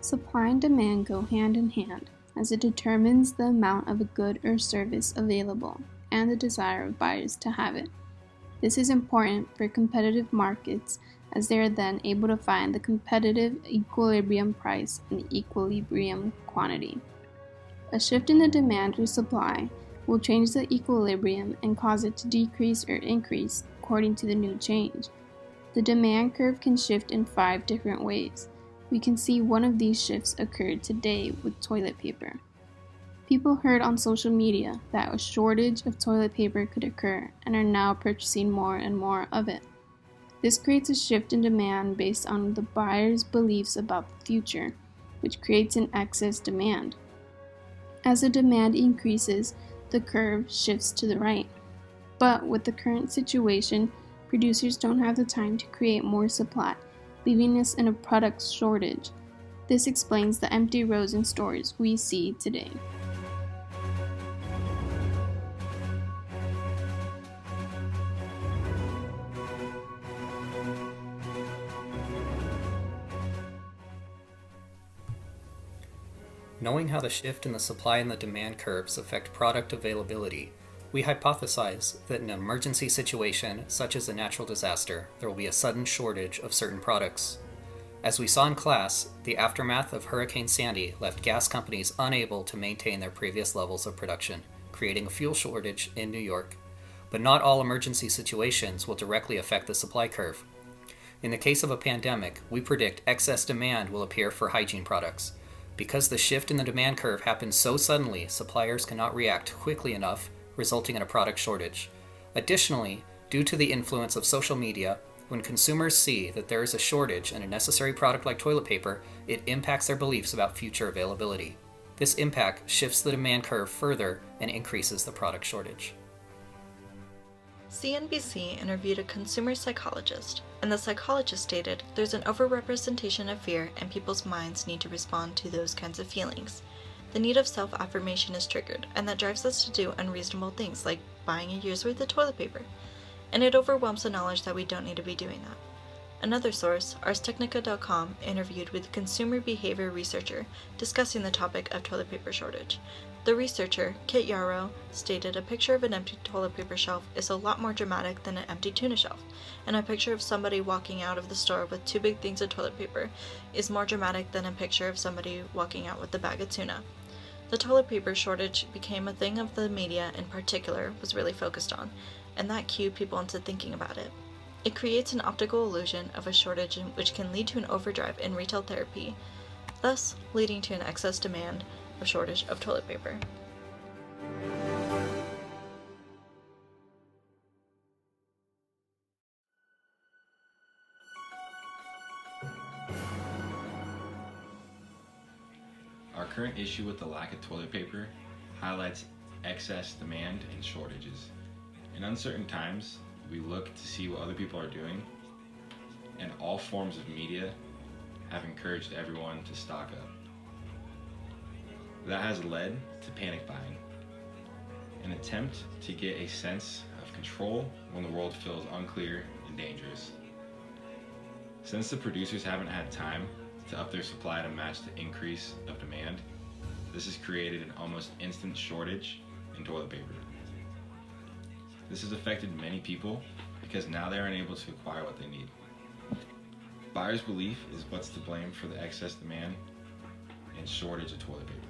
Supply and demand go hand in hand, as it determines the amount of a good or service available and the desire of buyers to have it. This is important for competitive markets as they are then able to find the competitive equilibrium price and the equilibrium quantity. A shift in the demand or supply will change the equilibrium and cause it to decrease or increase according to the new change. The demand curve can shift in 5 different ways. We can see one of these shifts occurred today with toilet paper. People heard on social media that a shortage of toilet paper could occur and are now purchasing more and more of it. This creates a shift in demand based on the buyer's beliefs about the future, which creates an excess demand. As the demand increases, the curve shifts to the right. But with the current situation, producers don't have the time to create more supply, leaving us in a product shortage. This explains the empty rows in stores we see today. Knowing how the shift in the supply and the demand curves affect product availability, we hypothesize that in an emergency situation, such as a natural disaster, there will be a sudden shortage of certain products. As we saw in class, the aftermath of Hurricane Sandy left gas companies unable to maintain their previous levels of production, creating a fuel shortage in New York. But not all emergency situations will directly affect the supply curve. In the case of a pandemic, we predict excess demand will appear for hygiene products. Because the shift in the demand curve happens so suddenly, suppliers cannot react quickly enough, resulting in a product shortage. Additionally, due to the influence of social media, when consumers see that there is a shortage in a necessary product like toilet paper, it impacts their beliefs about future availability. This impact shifts the demand curve further and increases the product shortage. CNBC interviewed a consumer psychologist, and the psychologist stated there's an overrepresentation of fear and people's minds need to respond to those kinds of feelings. The need of self-affirmation is triggered, and that drives us to do unreasonable things like buying a year's worth of toilet paper, and it overwhelms the knowledge that we don't need to be doing that. Another source, ArsTechnica.com, interviewed with a consumer behavior researcher discussing the topic of toilet paper shortage. The researcher, Kit Yarrow, stated a picture of an empty toilet paper shelf is a lot more dramatic than an empty tuna shelf, and a picture of somebody walking out of the store with 2 big things of toilet paper is more dramatic than a picture of somebody walking out with a bag of tuna. The toilet paper shortage became a thing of the media in particular was really focused on, and that cued people into thinking about it. It creates an optical illusion of a shortage which can lead to an overdrive in retail therapy, thus leading to an excess demand of shortage of toilet paper. Our current issue with the lack of toilet paper highlights excess demand and shortages. In uncertain times, we look to see what other people are doing, and all forms of media have encouraged everyone to stock up. That has led to panic buying, an attempt to get a sense of control when the world feels unclear and dangerous. Since the producers haven't had time to up their supply to match the increase of demand, this has created an almost instant shortage in toilet paper. This has affected many people because now they are unable to acquire what they need. Buyers' belief is what's to blame for the excess demand and shortage of toilet paper.